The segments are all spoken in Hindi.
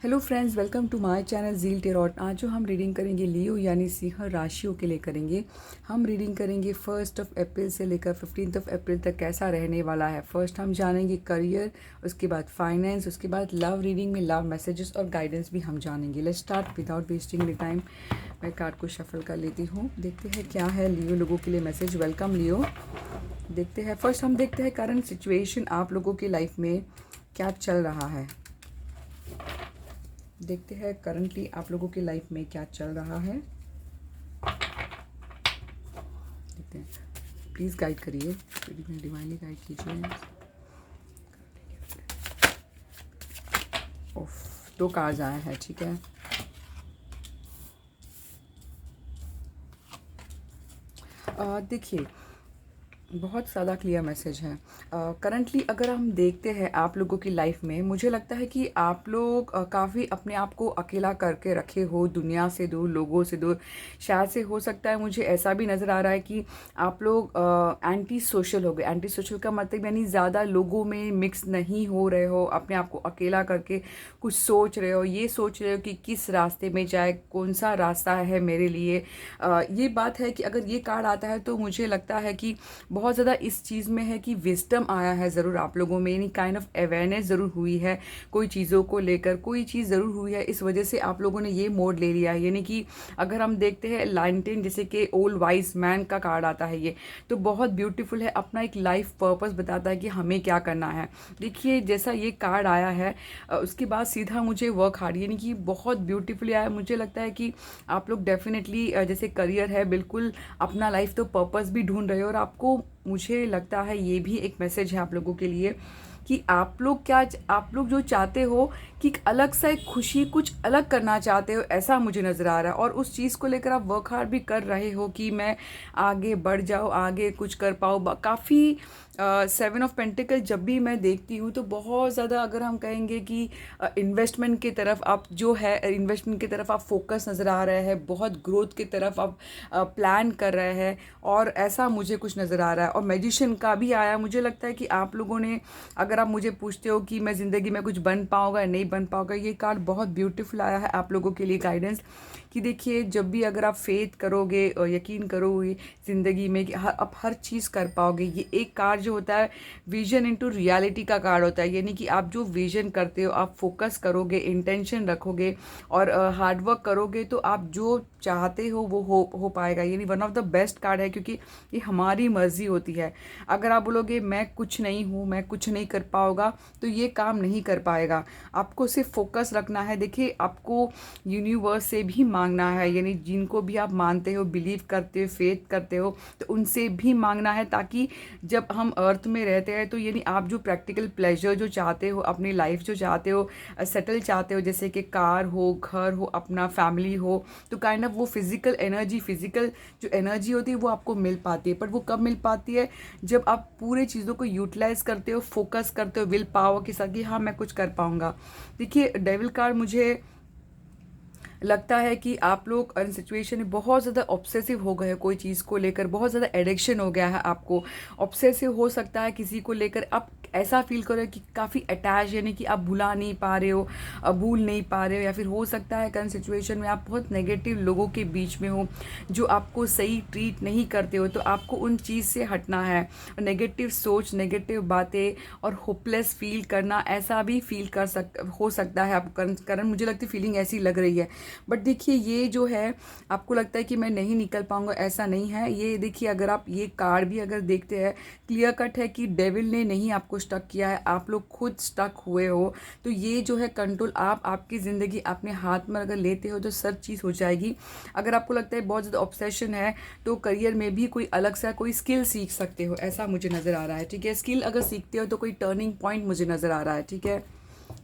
Hello friends, welcome to my channel Zeal Tarot. आज जो हम रीडिंग करेंगे लियो यानी सिंह राशियों के लिए करेंगे। हम रीडिंग करेंगे 1 से लेकर 15 तक कैसा रहने वाला है। फर्स्ट हम जानेंगे करियर, उसके बाद फाइनेंस, उसके बाद लव रीडिंग में लव मैसेजेस और गाइडेंस भी हम जानेंगे। Let's start without wasting any time. मैं कार्ड को शफल कर लेती हूँ। देखते हैं क्या है लियो लोगों के लिए मैसेज। वेलकम लियो। देखते हैं, फर्स्ट हम देखते हैं करंट सिचुएशन आप लोगों की लाइफ में क्या चल रहा है। देखते हैं करंटली आप लोगों की लाइफ में क्या चल रहा है। देखते हैं, प्लीज़ गाइड करिए, डिवाइनली गाइड कीजिए। ओफ, 2 कार्ड्स आए हैं, ठीक है। देखिए, बहुत ज़्यादा क्लियर मैसेज है। करंटली अगर हम देखते हैं आप लोगों की लाइफ में, मुझे लगता है कि आप लोग काफ़ी अपने आप को अकेला करके रखे हो, दुनिया से दूर, लोगों से दूर। शायद से हो सकता है, मुझे ऐसा भी नज़र आ रहा है कि आप लोग एंटी सोशल हो गए। एंटी सोशल का मतलब यानी ज़्यादा लोगों में मिक्स नहीं हो रहे हो, अपने आप को अकेला करके कुछ सोच रहे हो, ये सोच रहे हो कि किस रास्ते में जाए, कौन सा रास्ता है मेरे लिए। ये बात है कि अगर ये कार्ड आता है तो मुझे लगता है कि बहुत ज़्यादा इस चीज़ में है कि विजडम आया है ज़रूर आप लोगों में, यानी काइंड ऑफ अवेयरनेस ज़रूर हुई है, कोई चीज़ों को लेकर कोई चीज़ ज़रूर हुई है। इस वजह से आप लोगों ने ये मोड ले लिया है। यानी कि अगर हम देखते हैं लाइनटेन, जैसे कि ओल्ड वाइज मैन का कार्ड आता है, ये तो बहुत ब्यूटीफुल है, अपना एक लाइफ पर्पस बताता है कि हमें क्या करना है। देखिए जैसा ये कार्ड आया है उसके बाद सीधा मुझे वर्क हार्ड, यानी कि बहुत ब्यूटीफुली आया। मुझे लगता है कि आप लोग डेफिनेटली जैसे करियर है, बिल्कुल अपना लाइफ तो पर्पस भी ढूंढ रहे हो। और आपको, मुझे लगता है ये भी एक मैसेज है आप लोगों के लिए कि आप लोग जो चाहते हो कि एक अलग सा एक खुशी, कुछ अलग करना चाहते हो, ऐसा मुझे नज़र आ रहा है। और उस चीज़ को लेकर आप वर्क हार्ड भी कर रहे हो कि मैं आगे बढ़ जाऊँ, आगे कुछ कर पाऊँ। काफ़ी 7 ऑफ पेंटिकल जब भी मैं देखती हूँ तो बहुत ज़्यादा, अगर हम कहेंगे कि इन्वेस्टमेंट की तरफ आप जो है, इन्वेस्टमेंट की तरफ आप फोकस नज़र आ रहे हैं, बहुत ग्रोथ की तरफ आप प्लान कर रहे हैं, और ऐसा मुझे कुछ नज़र आ रहा है। और मैजिशियन का भी आया। मुझे लगता है कि आप लोगों ने, अगर आप मुझे पूछते हो कि मैं ज़िंदगी में कुछ बन पाऊँगा या नहीं बन पाऊँगा, ये कार्ड बहुत ब्यूटीफुल आया है आप लोगों के लिए गाइडेंस कि देखिए जब भी अगर आप फेथ करोगे और यकीन करोगे ज़िंदगी में कि आप हर चीज़ कर पाओगे। ये एक कार्ड जो होता है विजन इनटू रियलिटी का कार्ड होता है, यानी कि आप जो विजन करते हो, आप फोकस करोगे, इंटेंशन रखोगे और हार्डवर्क करोगे तो आप जो चाहते हो वो हो पाएगा। यानी one of the best card है, क्योंकि ये हमारी मर्जी होती है। अगर आप बोलोगे मैं कुछ नहीं हूँ, मैं कुछ नहीं कर पाऊँगा, तो ये काम नहीं कर पाएगा। आपको सिर्फ फोकस रखना है। देखिए आपको यूनिवर्स से भी मांगना है, यानी जिनको भी आप मानते हो, बिलीव करते हो, फेथ करते हो, तो उनसे भी मांगना है, ताकि जब हम अर्थ में रहते हैं तो यानी आप जो प्रैक्टिकल प्लेजर जो चाहते हो, अपनी लाइफ जो चाहते हो, सेटल चाहते हो, जैसे कि कार हो, घर हो, अपना फैमिली हो, तो काइंड ऑफ वो फिजिकल एनर्जी, फिजिकल जो एनर्जी होती है वो आपको मिल पाती है। पर वो कब मिल पाती है? जब आप पूरे चीज़ों को यूटिलाइज करते हो, फोकस करते हो विल पावर के साथ कि हाँ मैं कुछ कर पाऊंगा। देखिए डेविल कार्ड, मुझे लगता है कि आप लोग इन सिचुएशन में बहुत ज़्यादा ऑब्सेसिव हो गए हो, कोई चीज़ को लेकर बहुत ज़्यादा एडिक्शन हो गया है आपको। ऑब्सेसिव हो सकता है किसी को लेकर, आप ऐसा फील करो कि काफ़ी अटैच, यानी कि आप भुला नहीं पा रहे हो, भूल नहीं पा रहे हो। या फिर हो सकता है कई सिचुएशन में आप बहुत नेगेटिव लोगों के बीच में हो जो आपको सही ट्रीट नहीं करते हो, तो आपको उन चीज़ से हटना है। नेगेटिव सोच, नेगेटिव बातें और होपलेस फील करना, ऐसा भी फील हो सकता है आपको। कारण मुझे लगती है फीलिंग ऐसी लग रही है। बट देखिए ये जो है, आपको लगता है कि मैं नहीं निकल पाऊंगा, ऐसा नहीं है। ये देखिए, अगर आप ये कार्ड भी अगर देखते हैं, क्लियर कट है कि डेविल ने नहीं आपको स्टक किया है, आप लोग खुद स्टक हुए हो। तो ये जो है कंट्रोल आप आपकी ज़िंदगी अपने हाथ में अगर लेते हो तो सब चीज़ हो जाएगी। अगर आपको लगता है बहुत ज़्यादा ऑब्सेशन है, तो करियर में भी कोई अलग सा कोई स्किल सीख सकते हो, ऐसा मुझे नज़र आ रहा है। ठीक है, स्किल अगर सीखते हो तो कोई टर्निंग पॉइंट मुझे नज़र आ रहा है। ठीक है,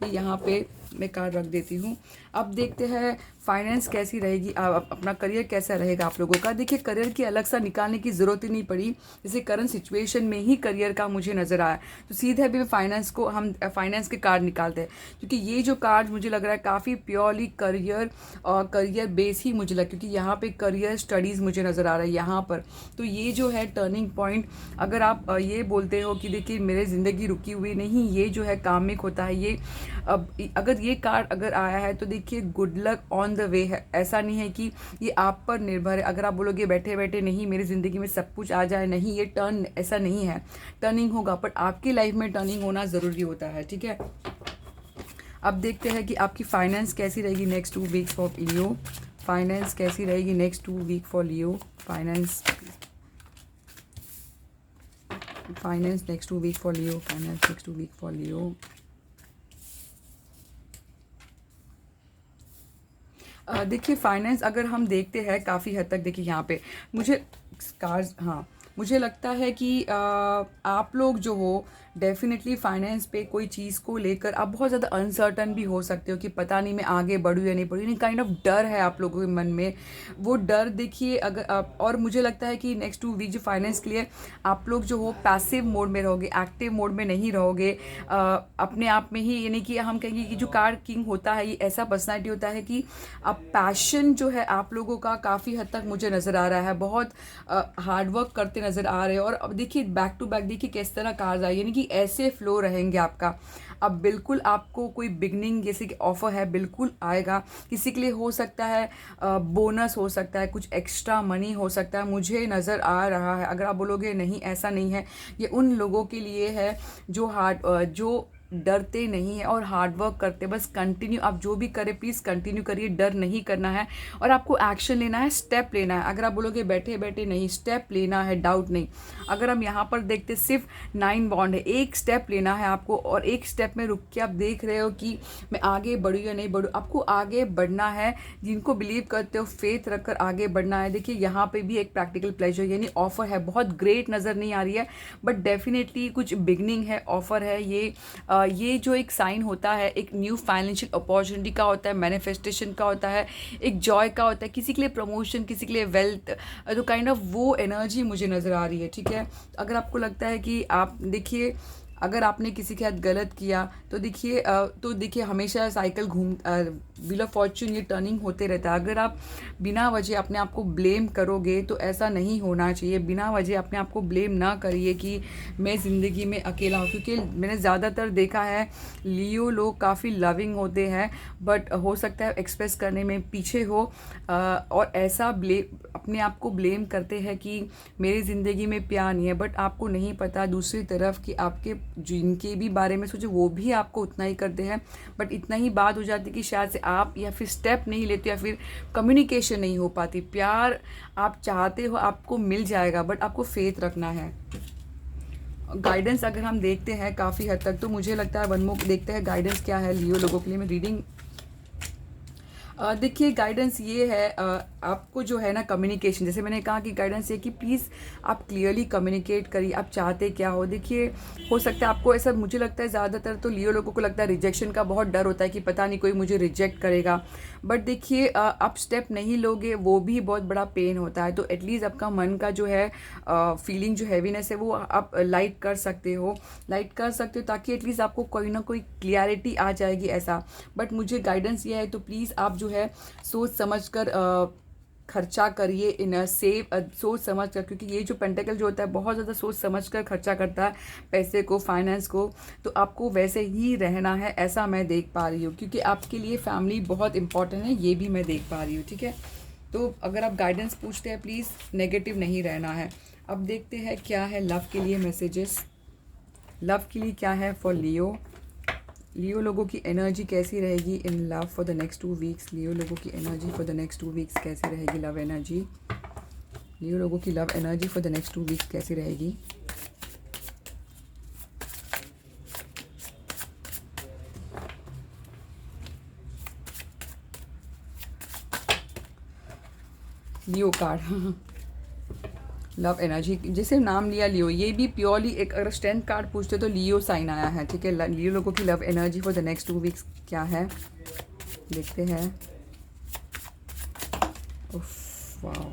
ये यहाँ पे मैं कार्ड रख देती हूँ। अब देखते हैं फाइनेंस कैसी रहेगी, अपना करियर कैसा रहेगा आप लोगों का। देखिए करियर की अलग सा निकालने की ज़रूरत ही नहीं पड़ी, जैसे करंट सिचुएशन में ही करियर का मुझे नज़र आया। तो सीधे अभी फाइनेंस को हम फाइनेंस के कार्ड निकालते हैं, क्योंकि ये जो कार्ड मुझे लग रहा है काफ़ी प्योरली करियर और करियर बेस ही मुझे लगा, क्योंकि यहाँ पे करियर स्टडीज़ मुझे नज़र आ रहा है यहाँ पर। तो ये जो है टर्निंग पॉइंट, अगर आप ये बोलते हो कि देखिए मेरी ज़िंदगी रुकी हुई नहीं, ये जो है कामिक होता है, ये अब अगर अगर ये कार्ड अगर आया है तो देखिए good luck on the way है। ऐसा नहीं है कि ये आप पर निर्भर है। अगर आप बोलोगे बैठे बैठे नहीं मेरी ज़िंदगी में सब कुछ आ जाए, नहीं, ये टर्न ऐसा नहीं है। टर्निंग होगा, बट आपकी लाइफ में टर्निंग होना ज़रूरी होता है, ठीक है। अब देखते हैं कि आपकी फाइनेंस कैसी रहेगी next 2 weeks for Leo. Finance कैसी रहेगी next 2 week for Leo. Finance next 2 week for Leo. Finance next 2 week for Leo. देखिए फाइनेंस अगर हम देखते हैं काफ़ी हद तक, देखिए यहाँ पे मुझे कार्स, हाँ, मुझे लगता है कि आप लोग जो हो डेफिनेटली फाइनेंस पे कोई चीज़ को लेकर आप बहुत ज़्यादा अनसर्टन भी हो सकते हो कि पता नहीं मैं आगे बढ़ूँ या नहीं बढ़ूँ, यानी काइंड ऑफ डर है आप लोगों के मन में। वो डर देखिए अगर आप, और मुझे लगता है कि नेक्स्ट 2 वीक जो फाइनेंस के लिए आप लोग जो हो पैसिव मोड में रहोगे, एक्टिव मोड में नहीं रहोगे। अपने आप में ही, यानी कि हम कहेंगे कि जो कार्ड किंग होता है ये ऐसा पर्सनैलिटी होता है कि अब पैशन जो है आप लोगों का काफ़ी हद तक मुझे नज़र आ रहा है, बहुत हार्डवर्क करते नज़र आ रहे हो। और अब देखिए बैक टू बैक देखिए किस तरह कार्ड आए, यानी कि ऐसे फ्लो रहेंगे आपका। अब बिल्कुल आपको कोई बिगनिंग जैसे कि ऑफर है बिल्कुल आएगा। किसी के लिए हो सकता है बोनस हो सकता है, कुछ एक्स्ट्रा मनी हो सकता है, मुझे नज़र आ रहा है। अगर आप बोलोगे नहीं ऐसा नहीं है, ये उन लोगों के लिए है जो डरते नहीं है और हार्ड वर्क करते। बस कंटिन्यू आप जो भी करें प्लीज़ कंटिन्यू करिए, डर नहीं करना है और आपको एक्शन लेना है, स्टेप लेना है। अगर आप बोलोगे बैठे बैठे नहीं, स्टेप लेना है, डाउट नहीं। अगर हम यहाँ पर देखते सिर्फ 9 बॉन्ड है, एक स्टेप लेना है आपको और एक स्टेप में रुक के आप देख रहे हो कि मैं आगे बढ़ूँ या नहीं बढ़ूँ। आपको आगे बढ़ना है, जिनको बिलीव करते हो फेथ रखकर आगे बढ़ना है। देखिए यहाँ पे भी एक प्रैक्टिकल प्लेजर यानी ऑफर है, बहुत ग्रेट नज़र नहीं आ रही है बट डेफिनेटली कुछ बिगनिंग है, ऑफर है। ये जो एक साइन होता है एक न्यू फाइनेंशियल अपॉर्चुनिटी का होता है, मैनिफेस्टेशन का होता है, एक जॉय का होता है, किसी के लिए प्रमोशन, किसी के लिए वेल्थ, तो काइंड ऑफ वो एनर्जी मुझे नज़र आ रही है, ठीक है। अगर आपको लगता है कि आप देखिए अगर आपने किसी के साथ गलत किया तो देखिए हमेशा साइकिल व्हील ऑफ फॉर्चून ये टर्निंग होते रहता है। अगर आप बिना वजह अपने आप को ब्लेम करोगे तो ऐसा नहीं होना चाहिए। बिना वजह अपने आप को ब्लेम ना करिए कि मैं ज़िंदगी में अकेला हूँ, क्योंकि मैंने ज़्यादातर देखा है लियो लोग काफ़ी लविंग होते हैं बट हो सकता है एक्सप्रेस करने में पीछे हो और ऐसा अपने आप को ब्लेम करते हैं कि मेरी ज़िंदगी में प्यार नहीं है। बट आपको नहीं पता दूसरी तरफ कि आपके जिनके भी बारे में सोचे वो भी आपको उतना ही करते हैं, बट इतना ही बात हो जाती है कि शायद से आप या फिर स्टेप नहीं लेते या फिर कम्युनिकेशन नहीं हो पाती। प्यार आप चाहते हो आपको मिल जाएगा बट आपको फेथ रखना है। गाइडेंस अगर हम देखते हैं काफ़ी हद तक तो मुझे लगता है वनमुख देखते हैं गाइडेंस क्या है लियो लोगों के लिए। मैं रीडिंग देखिए गाइडेंस ये है आपको जो है ना कम्युनिकेशन, जैसे मैंने कहा कि गाइडेंस ये कि प्लीज़ आप क्लियरली कम्युनिकेट करिए आप चाहते क्या हो। देखिए हो सकता है आपको ऐसा, मुझे लगता है ज़्यादातर तो लियो लोगों को लगता है रिजेक्शन का बहुत डर होता है कि पता नहीं कोई मुझे रिजेक्ट करेगा। बट देखिए आप स्टेप नहीं लोगे वो भी बहुत बड़ा पेन होता है। तो एटलीस्ट आपका मन का जो है फीलिंग जो हैवीनेस है वो आप लाइट कर सकते हो ताकि एटलीस्ट आपको कोई ना कोई क्लियरिटी आ जाएगी ऐसा। बट मुझे गाइडेंस ये है तो प्लीज़ आप जो है सोच समझ कर खर्चा करिए इन सोच समझ कर, क्योंकि ये जो पेंटेकल जो होता है बहुत ज़्यादा सोच समझ कर खर्चा करता है पैसे को, फाइनेंस को। तो आपको वैसे ही रहना है ऐसा मैं देख पा रही हूँ, क्योंकि आपके लिए फैमिली बहुत इंपॉर्टेंट है ये भी मैं देख पा रही हूँ, ठीक है। तो अगर आप गाइडेंस पूछते हैं प्लीज़ नेगेटिव नहीं रहना है। अब देखते हैं क्या है लव के लिए मैसेजेस। लव के लिए क्या है फॉर लियो लोगों की एनर्जी कैसी रहेगी in love for the next 2 weeks. Leo लोगों की energy for the next 2 weeks कैसी रहेगी, लव एनर्जी। लियो लोगों की love energy for the next 2 weeks कैसी रहेगी। लियो कार्ड लव एनर्जी, जैसे नाम लिया लियो, ये भी प्योरली एक अगर स्ट्रेंथ कार्ड पूछते तो लियो साइन आया है, ठीक है। लियो लोगों की love energy for the next 2 weeks क्या है देखते हैं। वाओ,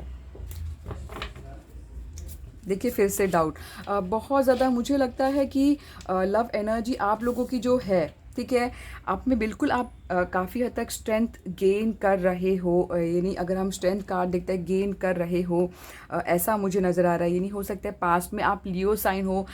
देखिए फिर से डाउट बहुत ज़्यादा मुझे लगता है कि लव एनर्जी आप लोगों की जो है, ठीक है, आप में बिल्कुल आप काफ़ी हद तक स्ट्रेंथ गेन कर रहे हो, यानी अगर हम स्ट्रेंथ कार्ड देखते हैं गेन कर रहे हो, ऐसा मुझे नज़र आ रहा है। यानी हो सकता है पास्ट में आप लियो साइन हो,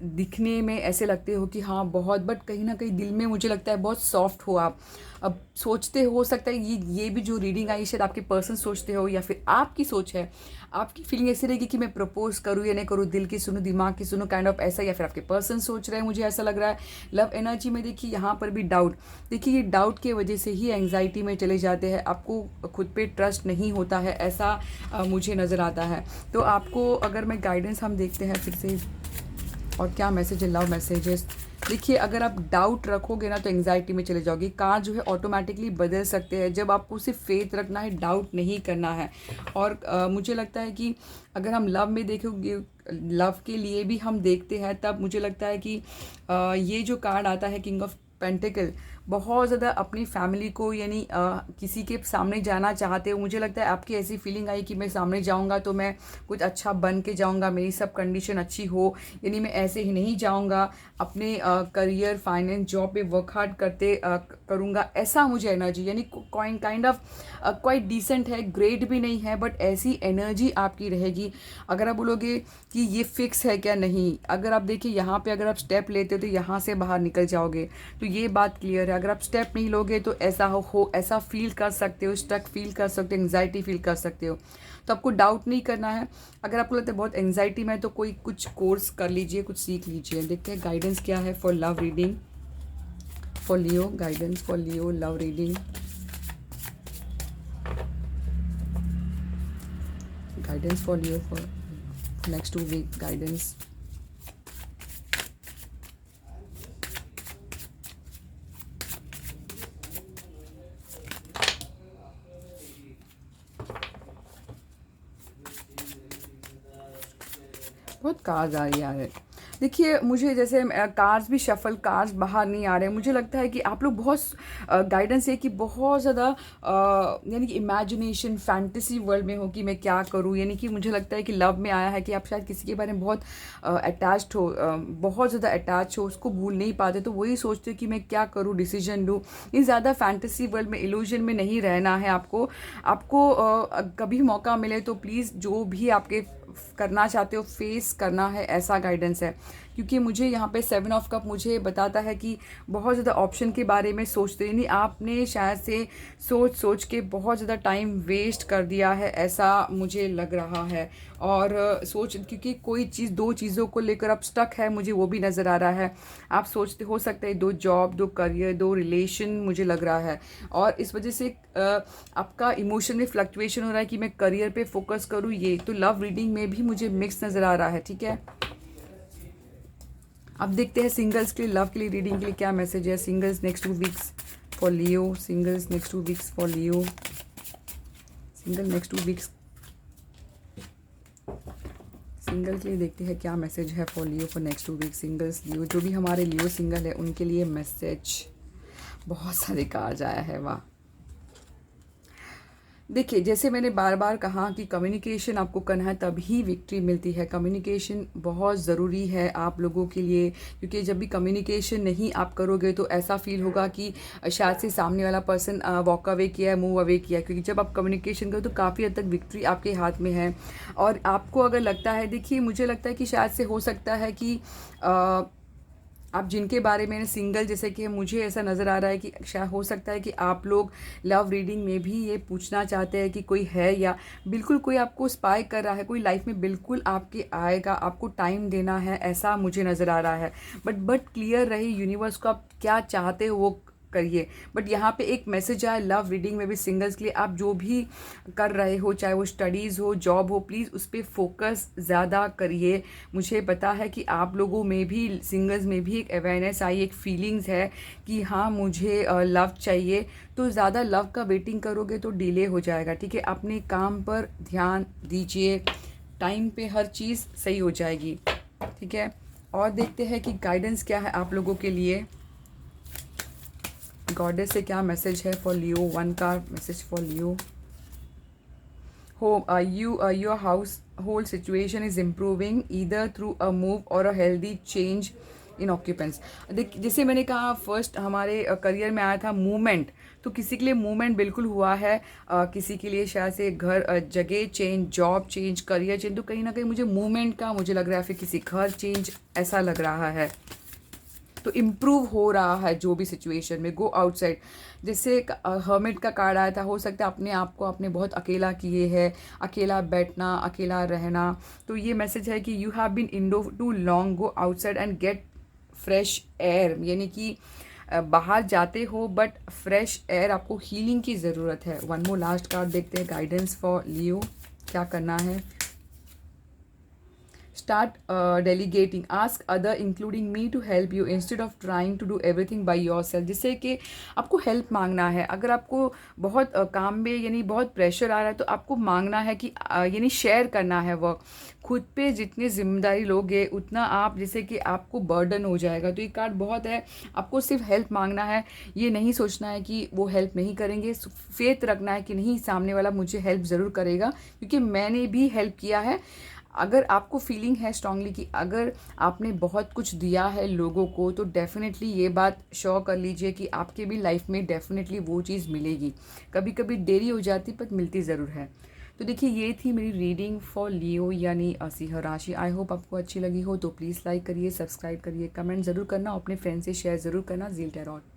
दिखने में ऐसे लगते हो कि हाँ बहुत, बट कहीं ना कहीं दिल में मुझे लगता है बहुत सॉफ्ट हो आप। अब सोचते हो सकता है ये भी जो रीडिंग आई शायद आपके पर्सन सोचते हो या फिर आपकी सोच है, आपकी फीलिंग ऐसी रहेगी कि मैं प्रपोज करूँ या नहीं करूँ, दिल की सुनो दिमाग की सुनो काइंड ऑफ ऐसा, या फिर आपके पर्सन सोच रहे हैं, मुझे ऐसा लग रहा है। लव एनर्जी में देखिए यहाँ पर भी डाउट, देखिए ये डाउट की वजह से ही एंग्जाइटी में चले जाते हैं, आपको खुद पे ट्रस्ट नहीं होता है, ऐसा मुझे नज़र आता है। तो आपको अगर मैं गाइडेंस हम देखते हैं फिर से, और क्या मैसेज है लव मैसेजेस। देखिए अगर आप डाउट रखोगे ना तो एंग्जाइटी में चले जाओगे, कार्ड जो है ऑटोमेटिकली बदल सकते हैं, जब आपको सिर्फ फेथ रखना है, डाउट नहीं करना है। और मुझे लगता है कि अगर हम लव में देखोगे, लव के लिए भी हम देखते हैं, तब मुझे लगता है कि ये जो कार्ड आता है किंग ऑफ पेंटिकल, बहुत ज़्यादा अपनी फैमिली को यानी किसी के सामने जाना चाहते हो। मुझे लगता है आपकी ऐसी फीलिंग आई कि मैं सामने जाऊंगा तो मैं कुछ अच्छा बन के जाऊंगा, मेरी सब कंडीशन अच्छी हो, यानी मैं ऐसे ही नहीं जाऊंगा, अपने करियर फाइनेंस जॉब पे वर्क हार्ड करते करूंगा, ऐसा मुझे एनर्जी, यानी काइंड ऑफ क्वाइट डिसेंट है, ग्रेट भी नहीं है, बट ऐसी एनर्जी आपकी रहेगी। अगर आप बोलोगे कि ये फिक्स है क्या, नहीं, अगर आप देखिए यहाँ पे अगर आप स्टेप लेते हो तो यहाँ से बाहर निकल जाओगे, तो ये बात क्लियर है। अगर आप स्टेप नहीं लोगे तो ऐसा हो ऐसा फील कर सकते हो, स्टक फील कर सकते हो, एंग्जाइटी फील कर सकते हो। तो आपको डाउट नहीं करना है। अगर आपको लगता है बहुत एंग्जाइटी में, तो कोई कुछ कोर्स कर लीजिए, कुछ सीख लीजिए। देखते हैं गाइडेंस क्या है for love reading for Leo, guidance for Leo love reading, guidance for Leo for next 2 week, guidance. बहुत कार्स आ रही है। देखिए मुझे जैसे कार्स भी शफल, कार्स बाहर नहीं आ रहे हैं, मुझे लगता है कि आप लोग बहुत गाइडेंस है कि बहुत ज़्यादा यानी कि इमेजिनेशन फैंटेसी वर्ल्ड में हो कि मैं क्या करूं, यानी कि मुझे लगता है कि लव में आया है कि आप शायद किसी के बारे में बहुत अटैच्ड हो, बहुत ज़्यादा अटैच हो, उसको भूल नहीं पाते, तो वही सोचते हो कि मैं क्या करूं, डिसीजन लूं। ये ज़्यादा फैंटेसी वर्ल्ड में, इल्यूजन में नहीं रहना है आपको। आपको कभी मौका मिले तो प्लीज़ जो भी आपके करना चाहते हो फेस करना है, ऐसा गाइडेंस है। क्योंकि मुझे यहाँ पे 7 ऑफ कप मुझे बताता है कि बहुत ज़्यादा ऑप्शन के बारे में सोचते नहीं, आपने शायद से सोच सोच के बहुत ज़्यादा टाइम वेस्ट कर दिया है, ऐसा मुझे लग रहा है। और सोच, क्योंकि कोई चीज़, 2 चीज़ों को लेकर आप स्टक है, मुझे वो भी नज़र आ रहा है। आप सोचते हो सकते हैं 2 जॉब, 2 करियर, 2 रिलेशन, मुझे लग रहा है। और इस वजह से आपका इमोशन में फ्लक्चुएशन हो रहा है कि मैं करियर पे फोकस करूँ, ये तो लव रीडिंग में भी मुझे मिक्स नज़र आ रहा है। ठीक है, अब देखते हैं सिंगल्स के लिए, लव के लिए रीडिंग के लिए क्या मैसेज है। Singles next 2 weeks for Leo, singles next 2 weeks for Leo, single next 2 weeks, single के लिए देखते हैं क्या मैसेज है for Leo for next 2 weeks. Singles Leo, जो भी हमारे लियो सिंगल है उनके लिए मैसेज, बहुत सारे कार्ड आया है, वाह। देखिए जैसे मैंने बार बार कहा कि कम्युनिकेशन आपको करना है तभी विक्ट्री मिलती है। कम्युनिकेशन बहुत ज़रूरी है आप लोगों के लिए, क्योंकि जब भी कम्युनिकेशन नहीं आप करोगे तो ऐसा फील होगा कि शायद से सामने वाला पर्सन वॉक अवे किया है, मूव अवे किया है। क्योंकि जब आप कम्युनिकेशन करो तो काफ़ी हद तक विक्ट्री आपके हाथ में है। और आपको अगर लगता है, देखिए मुझे लगता है कि शायद से हो सकता है कि आप जिनके बारे में सिंगल, जैसे कि मुझे ऐसा नज़र आ रहा है कि शायद हो सकता है कि आप लोग लव रीडिंग में भी ये पूछना चाहते हैं कि कोई है, या बिल्कुल कोई आपको स्पाई कर रहा है, कोई लाइफ में बिल्कुल आपके आएगा, आपको टाइम देना है, ऐसा मुझे नज़र आ रहा है। बट क्लियर रहे यूनिवर्स को आप क्या चाहते हो वो करिए। बट यहाँ पे एक मैसेज आया लव रीडिंग में भी सिंगल्स के लिए, आप जो भी कर रहे हो, चाहे वो स्टडीज़ हो, जॉब हो, प्लीज़ उस पर फोकस ज़्यादा करिए। मुझे पता है कि आप लोगों में भी, सिंगल्स में भी एक अवेयरनेस आई, एक फीलिंग्स है कि हाँ मुझे लव चाहिए। तो ज़्यादा लव का वेटिंग करोगे तो डिले हो जाएगा। ठीक है, अपने काम पर ध्यान दीजिए, टाइम पे हर चीज़ सही हो जाएगी। ठीक है, और देखते हैं कि गाइडेंस क्या है आप लोगों के लिए। गॉडेस से क्या मैसेज है फॉर लियो, 1 का message for Leo. Home, your household situation is improving either through a move or a healthy change इन ऑक्यूपेंस। देख, जैसे मैंने कहा फर्स्ट हमारे करियर में आया था मूवमेंट, तो किसी के लिए मूवमेंट बिल्कुल हुआ है, किसी के लिए शायद से घर जगह change, job change, career change, तो कहीं ना कहीं मुझे मूवमेंट का मुझे लग रहा है, फिर किसी घर चेंज ऐसा लग रहा है। तो इम्प्रूव हो रहा है जो भी सिचुएशन में, गो आउटसाइड। जैसे हर्मिट का कार्ड आया था, हो सकता है अपने आप को आपने बहुत अकेला किए है, अकेला बैठना, अकेला रहना। तो ये मैसेज है कि you have been indoor too long, go outside and get fresh air, यानी कि बाहर जाते हो बट फ्रेश एयर, आपको हीलिंग की ज़रूरत है। वन मोर लास्ट कार्ड देखते हैं, गाइडेंस फॉर लियो, क्या करना है। Start delegating. Ask other including me to help you instead of trying to do everything by yourself. जिससे कि आपको हेल्प मांगना है। अगर आपको बहुत काम में यानी बहुत प्रेशर आ रहा है, तो आपको मांगना है कि यानी शेयर करना है वर्क। खुद पे जितनी जिम्मेदारी लोगे उतना आप, जैसे कि आपको बर्डन हो जाएगा। तो ये कार्ड बहुत है, आपको सिर्फ हेल्प मांगना है, ये नहीं सोचना है कि वो हेल्प नहीं करेंगे। फेथ रखना है कि नहीं, सामने वाला मुझे हेल्प ज़रूर करेगा, क्योंकि मैंने भी हेल्प किया है। अगर आपको फीलिंग है स्ट्रांगली कि अगर आपने बहुत कुछ दिया है लोगों को, तो डेफिनेटली ये बात श्योर कर लीजिए कि आपके भी लाइफ में डेफिनेटली वो चीज़ मिलेगी। कभी कभी देरी हो जाती पर मिलती ज़रूर है। तो देखिए, ये थी मेरी रीडिंग फॉर लियो यानी सिंह राशि। आई होप आपको अच्छी लगी हो, तो प्लीज़ लाइक करिए, सब्सक्राइब करिए, कमेंट ज़रूर करना, अपने फ्रेंड से शेयर ज़रूर करना। Zeal tarot.